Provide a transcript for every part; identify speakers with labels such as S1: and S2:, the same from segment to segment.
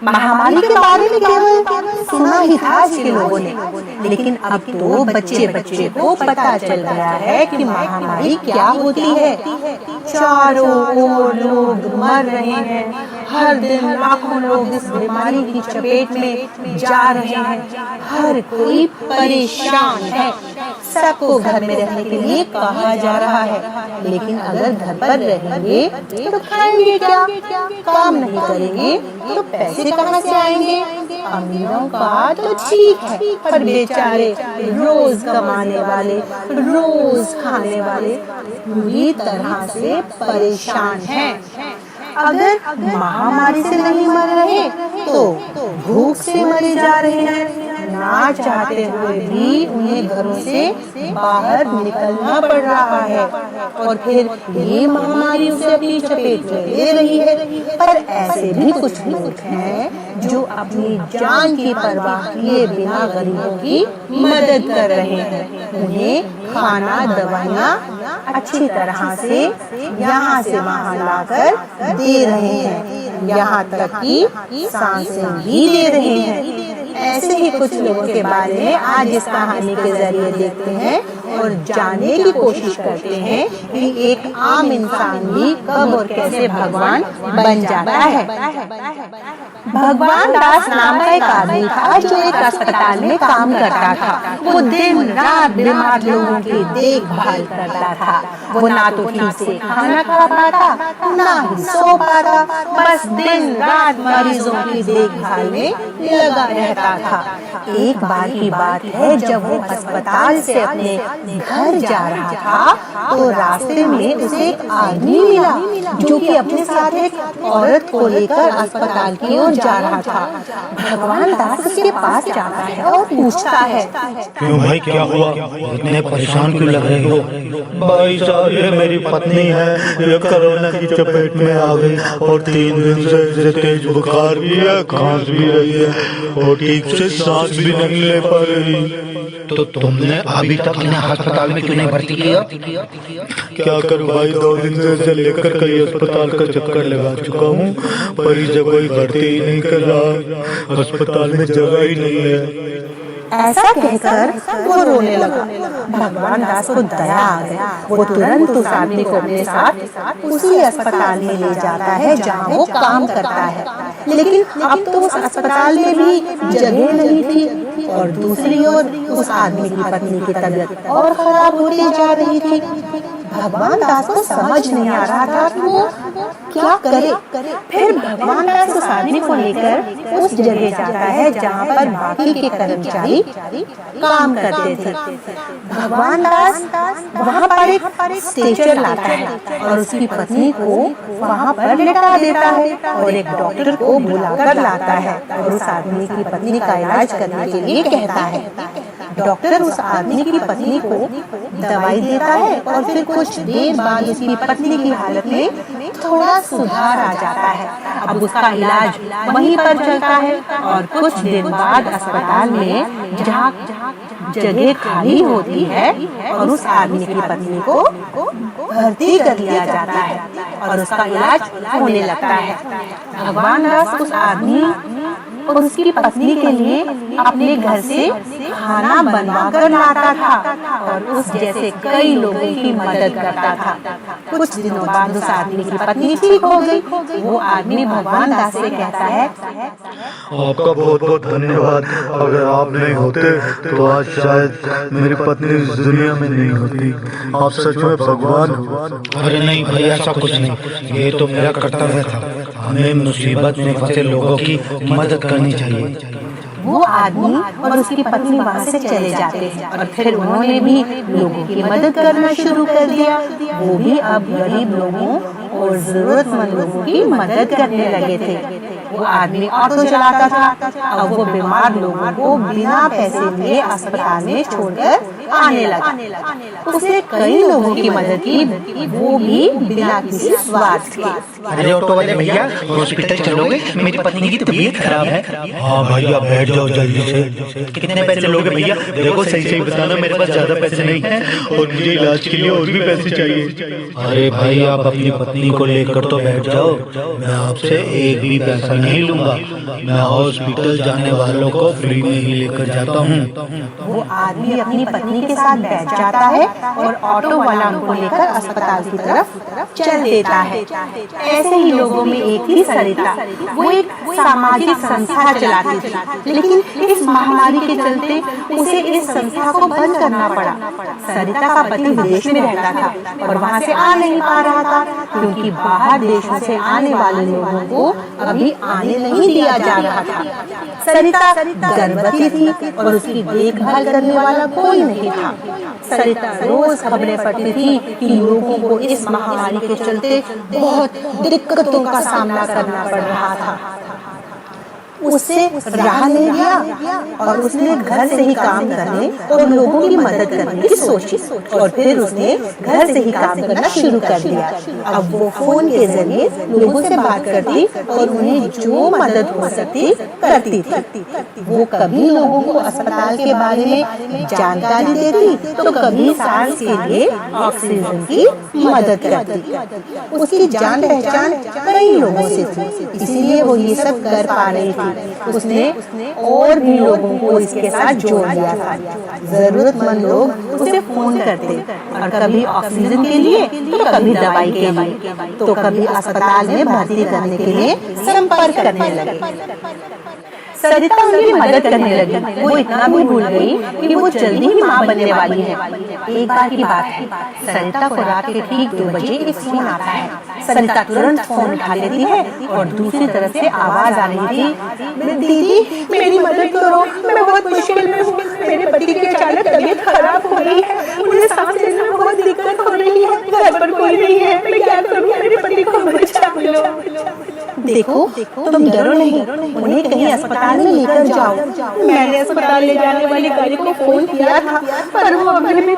S1: महामारी के बारे में केवल सुना ही था इसके लोगों ने, लेकिन अब तो बच्चे बच्चे को पता चल गया है कि महामारी क्या होती है। चारों ओर लोग मर रहे हैं, हर दिन लाखों लोग इस बीमारी की चपेट में जा रहे हैं, हर कोई परेशान है। सबको घर में रहने के लिए कहा जा रहा है, लेकिन अगर घर पर रहेंगे तो खाएंगे क्या, काम नहीं करेंगे तो पैसे कहाँ से आएंगे। अमीरों का तो ठीक है, पर बेचारे रोज कमाने वाले, रोज खाने वाले पूरी तरह से परेशान हैं। अगर महामारी से नहीं मर रहे तो भूख से मरे जा रहे हैं। ना चाहते हुए भी उन्हें घरों से बाहर निकलना पड़ रहा है, और फिर ये महामारी उसे अपनी चपेट में ले रही है। पर ऐसे भी कुछ लोग हैं जो अपनी जान की परवाह किए बिना गरीबों की मदद कर रहे हैं। उन्हें खाना, दवाइयाँ अच्छी तरह से यहाँ से वहाँ लाकर दे रहे हैं, यहाँ तक कि सांसें भी दे रहे हैं। ऐसे ही कुछ लोगों के बारे में आज इस कहानी के जरिए देखते हैं और जानने की कोशिश करते हैं कि एक आम इंसान भी कब और कैसे भगवान बन जाता है। भगवान दास नाम का एक आदमी था जो एक अस्पताल में काम करता था। वो दिन रात बीमार लोगों की देखभाल करता था। वो ना तो ठीक से खाना खा पाता, ना ही सो पाता, बस दिन रात मरीजों की देखभाल में लगा रहता था। एक बार की बात है, जब वो अस्पताल से अपने घर जा रहा था तो रास्ते में उसे एक आदमी मिला जो कि अपने साथ एक औरत को लेकर अस्पताल की ओर जा रहा था। भगवान दास उसके पास जाता है और पूछता है,
S2: क्यों भाई, क्या हुआ? इतने परेशान क्यों लग रहे हो? भाई साहब, ये मेरी पत्नी है, ये कोरोना की चपेट में आ गई और 3 दिन से इसे तेज बुखार भी है, खांस भी रही है और ठीक से सांस भी नहीं ले पा रही।
S3: तो तुमने अभी तक इन्हें अस्पताल में क्यों नहीं भर्ती किया?
S2: क्या करूं भाई, 2 दिन से इसे लेकर कई अस्पताल का चक्कर लगा चुका हूं, पर इसे कोई भर्ती ही नहीं कर रहा। अस्पताल में जगह ही नहीं है।
S1: ऐसा कहकर वो रोने लगा। भगवान दास को दया आ गया। वो तुरंत उस आदमी को अपने साथ उसी अस्पताल में ले जाता है जहाँ वो काम करता है। लेकिन अब तो उस अस्पताल में भी जगह नहीं थी, और दूसरी ओर उस आदमी की पत्नी की तबीयत और खराब होती जा रही थी। भगवान दास को समझ नहीं आ रहा था कि वो क्या करे। फिर भगवान दास उस आदमी को लेकर उस जगह जाता है जहाँ पर बाकी के कर्मचारी काम करते थे। भगवान दास वहाँ पर एक स्ट्रेचर लाता है और उसकी पत्नी को वहाँ पर लेटा देता है और एक डॉक्टर को बुलाकर लाता है और उस आदमी की पत्नी का इलाज करने के लिए कहता है। डॉक्टर उस आदमी की पत्नी को दवाई देता है और फिर कुछ देर बाद उसकी पत्नी की हालत में थोड़ा सुधार आ जाता है। अब उसका इलाज वहीं पर चलता है और कुछ दिन बाद अस्पताल में जहाँ जगह खाली होती है और उस आदमी की पत्नी को भर्ती कर लिया जाता है और उसका इलाज होने लगता है। भगवान दास उस आदमी और उसकी पत्नी के लिए अपने घर से खाना बनवा कर लाता था और उस जैसे कई लोगों की मदद करता था। कुछ दिनों बाद उस आदमी की पत्नी ठीक हो गई। वो आदमी भगवान दास से कहता है,
S2: आपका बहुत बहुत धन्यवाद। अगर आप नहीं होते तो आज शायद मेरी पत्नी इस दुनिया में नहीं होती। आप सच में भगवान हो।
S3: अरे नहीं भाई, ऐसा कुछ नहीं, ये तो मेरा कर्तव्य था। हमें मुसीबत में फंसे लोगों की मदद करनी चाहिए।
S1: वो आदमी और उसकी पत्नी वहाँ से चले जाते हैं और फिर उन्होंने भी लोगों की मदद करना शुरू कर दिया। वो भी अब गरीब लोगों और जरूरतमंद लोगों की मदद करने लगे थे। वो आदमी ऑटो चलाता था। अब वो बीमार लोगों को बिना पैसे लिए अस्पताल में छोड़कर आने लगा। उसने कई लोगों की मदद की, वो भी बिना किसी स्वार्थ के।
S3: अरे ऑटो वाले भैया, हॉस्पिटल चलोगे? मेरी पत्नी की तबीयत खराब है।
S2: हाँ भैया बैठ जाओ जल्दी से।
S3: कितने पैसे लोगे भैया?
S2: देखो सही सही बताना, मेरे पास ज्यादा पैसे नहीं है और मुझे इलाज के लिए और भी पैसे चाहिए।
S3: अरे भाई, आप अपनी पत्नी को लेकर तो बैठ जाओ, मैं आपसे एक भी पैसा नहीं लूंगा। मैं हॉस्पिटल जाने वालों को फ्री में ही लेकर जाता हूँ।
S1: वो आदमी अपनी पत्नी के साथ बैठ जाता है और ऑटो वाला उनको लेकर अस्पताल की तरफ चल देता है। ऐसे ही लोगों में एक थी सरिता। वो एक सामाजिक संस्था चलाती थी, लेकिन इस महामारी के चलते उसे इस संस्था को बंद करना पड़ा। सरिता का पति विदेश में रहता था और वहाँ से आ नहीं पा रहा था, क्योंकि बाहर देशों से आने वाले लोगों को अभी आने नहीं दिया जा रहा था। सरिता गर्भवती थी और उसकी देखभाल करने वाला कोई नहीं था। सरिता रोज खबरें पढ़ती थी कि लोगों को इस महामारी के चलते बहुत दिक्कतों का सामना करना पड़ रहा था। उससे रहा नहीं गया और उसने घर से ही काम करने और लोगों की मदद करने की सोची और फिर उसने घर से ही काम करना शुरू कर दिया। अब वो फोन के जरिए लोगों से बात करती और उन्हें जो मदद हो सकती करती थी। वो कभी लोगों को अस्पताल के बारे में जानकारी देती तो कभी सांस के लिए ऑक्सीजन की मदद करती। उसकी जान पहचान कई लोगों से थी, इसीलिए वो ये सब कर पा रही थी। उसने और भी लोगों को इसके साथ जोड़ दिया था। जरूरतमंद लोग उसे फोन करते और कभी ऑक्सीजन के लिए तो कभी दवाई के लिए तो कभी अस्पताल में भर्ती करने के लिए संपर्क करने लगे। सरिता उनकी मदद करने लगी। वो इतना भी भूल गई कि वो जल्दी ही माँ बनने वाली है। एक बार की बात है, सरिता को रात के ठीक 2 बजे एक फोन आता है। सरिता तुरंत फोन उठा लेती है और दूसरी तरफ से आवाज आ रही थी, दीदी मेरी मदद करो, मैं बहुत मुश्किल में हूँ। मेरे पति की अचानक तबीयत खराब हो रही है, मुझे सांस लेने में बहुत दिक्कत हो रही है, घर पर कोई नहीं है, मैं क्या करूँ, मेरे पति को बचा लो। देखो तुम डरो नहीं, उन्हें कहीं अस्पताल में लेकर जाओ। मैंने अस्पताल ले जाने वाली गाड़ी को फोन किया था, पर वो अभी भी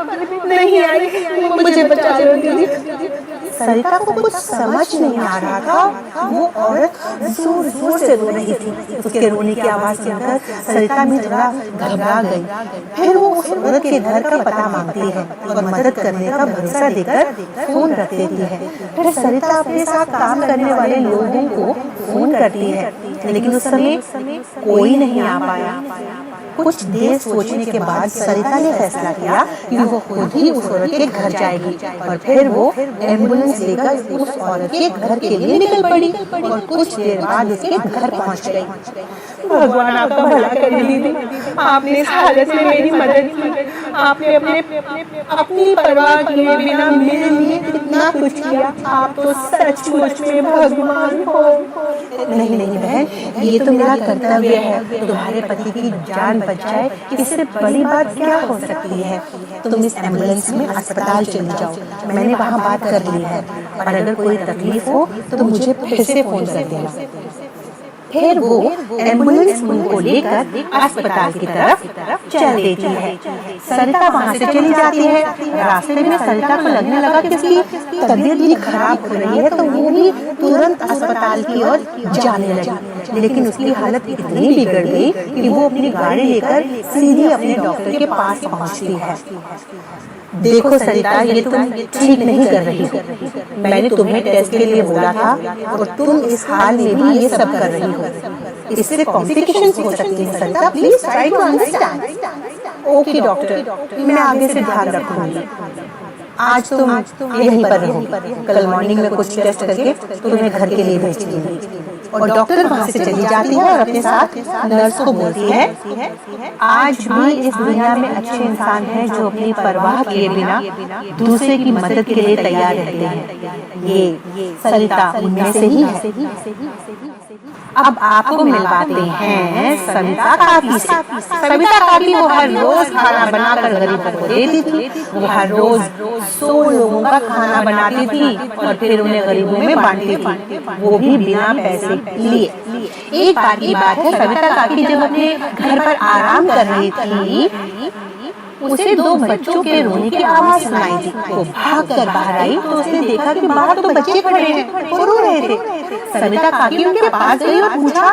S1: नहीं आई, मुझे बचा लो दीदी। सरिता को कुछ समझ नहीं आ रहा था। वो औरत जोर जोर से रो रही थी। उसके रोने की आवाज सुनकर सरिता भी थोड़ा घबरा गई। फिर वो उस औरत के घर का पता मांगती है और मदद करने का भरोसा देकर फोन रख देती है। फिर सरिता अपने साथ काम करने वाले लोगों को फोन करती है, लेकिन उस समय कोई नहीं आ पाया। कुछ देर सोचने के बाद सरिता ने फैसला किया कि वो खुद ही उस औरत के घर जाएगी और फिर वो एम्बुलेंस लेकर उस औरत के घर के लिए निकल पड़ी और कुछ देर बाद उसके घर पहुंच गई। भगवान आपका भला करे दीदी, आपने इस हालत में मेरी मदद की। आपने अपनी परवाह किए बिना मेरे लिए इतना कुछ किया। आप तो सचमुच में भगवान हो। नहीं नहीं बहन, ये तो मेरा कर्तव्य है। तुम्हारे पति की जान बच जाए, इससे बड़ी बात क्या हो सकती है। तुम इस एम्बुलेंस में अस्पताल चले जाओ, मैंने वहाँ बात कर ली है, और अगर कोई तकलीफ हो तो मुझे फिर से फोन कर देना। फिर वो एम्बुलेंस उनको लेकर अस्पताल की तरफ चल देती है। सरिता वहाँ से चली जाती है। रास्ते में सरिता को लगने लगा कि उसकी तबीयत भी खराब हो रही है, तो वो भी तुरंत अस्पताल की ओर जाने लगी। लेकिन उसकी हालत इतनी बिगड़ गई कि वो अपनी गाड़ी लेकर सीधे अपने डॉक्टर के पास पहुँचती है। देखो सरिता, ये तुम ठीक नहीं कर रही हो। मैंने तुम्हें टेस्ट के लिए बोला था और तुम इस हाल में भी ये सब कर रही हो। इससे कॉम्प्लिकेशंस हो सकती हैं Sarita, please try to understand. Okay doctor, मैं आगे से ध्यान रखूंगी। आज तुम यहीं पर रहो, कल मॉर्निंग में कुछ टेस्ट करके तुम्हें घर के लिए भेज दूंगी। और डॉक्टर वहाँ से चली जाती है और अपने साथ नर्स को बोलती है, आज भी इस दुनिया में अच्छे इंसान हैं जो अपनी परवाह किए बिना दूसरे की मदद के लिए तैयार रहते हैं। ये सरिता उनमें से ही है। अब आपको मिलवाते हैं सविता काकी से। सविता काकी वो हर रोज खाना बनाकर गरीबों को देती थी। वो हर रोज 100 लोगों का खाना बनाती थी और फिर उन्हें गरीबों में बांटती थी, वो भी बिना पैसे लिए। एक बार की बात है, सविता काकी जब अपने घर पर आराम कर रही थी, उसे दो बच्चों के रोने की आवाज सुनाई दी। वो भाग कर बाहर आई तो उसने देखा कि बाहर तो बच्चे खड़े हैं, वो रो रहे थे। सविता काकी उनके पास गई और पूछा,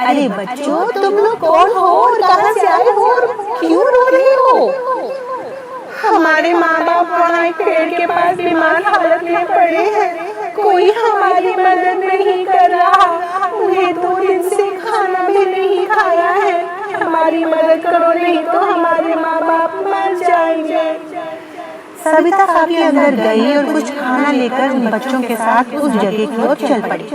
S1: अरे बच्चों, तुम लोग कौन हो और कहाँ से आए हो और क्यों रो रहे हो? हमारे माँ बाप वहाँ एक पेड़ के पास बीमार हालत में पड़े हैं, कोई हमारी मदद नहीं कर रहा, उन्हें 2 दिन से खाना भी नहीं खाया है, हमारी मदद करो नहीं तो हमारे माँ बाप मर जाएंगे। सविता काकी अंदर गई और कुछ खाना लेकर उन बच्चों के साथ उस जगह की ओर चल पड़ी।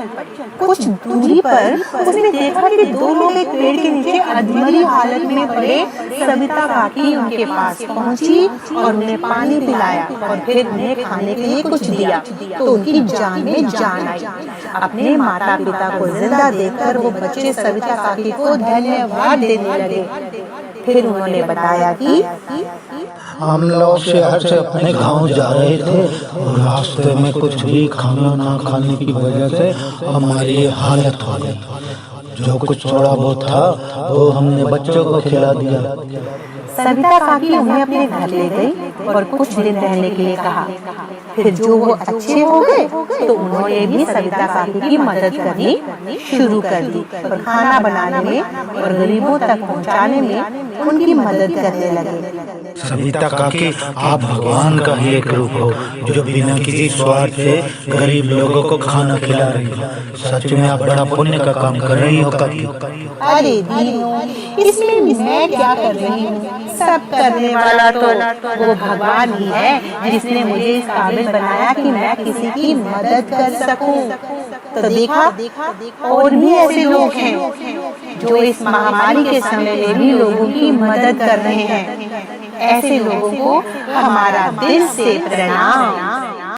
S1: कुछ दूरी पर उसने देखा कि 2 लोग एक पेड़ के नीचे अधमरी हालत में पड़े। सविता काकी उनके पास पहुंची और उन्हें पानी पिलाया और फिर उन्हें खाने के लिए कुछ दिया तो उनकी जान में जान आई। अपने माता पिता को जिंदा देखकर वो बच्चे सविता काकी को धन्यवाद देने लगे। फिर उन्होंने बताया कि
S3: हम लोग शहर से अपने गांव जा रहे थे और रास्ते में कुछ भी खाना ना खाने की वजह से हमारी हालत हो गई। जो कुछ थोड़ा बहुत था वो हमने बच्चों को खिला दिया।
S1: सविता काकी उन्हें अपने घर ले गई और कुछ दिन रहने के लिए कहा। फिर जो वो अच्छे हो गए तो उन्होंने भी सविता काकी की मदद करनी शुरू कर दी और खाना बनाने में और गरीबों तक पहुंचाने में उनकी मदद करने लगे।
S3: सविता काकी, आप भगवान का ही एक रूप हो जो बिना किसी स्वार्थ से गरीब लोगों को खाना खिला रही हो। सच में आप बड़ा पुण्य का काम कर रही हो काकी।
S1: अरे दीनों, इसमें मैं क्या कर रही हूँ? सब करने वाला तो वो भगवान ही है जिसने मुझे इस काबिल बनाया कि मैं किसी की मदद कर सकूं। तो देखा, और भी ऐसे लोग हैं जो इस महामारी के समय में भी लोगों की मदद कर रहे हैं। ऐसे लोगों को हमारा दिल से प्रणाम।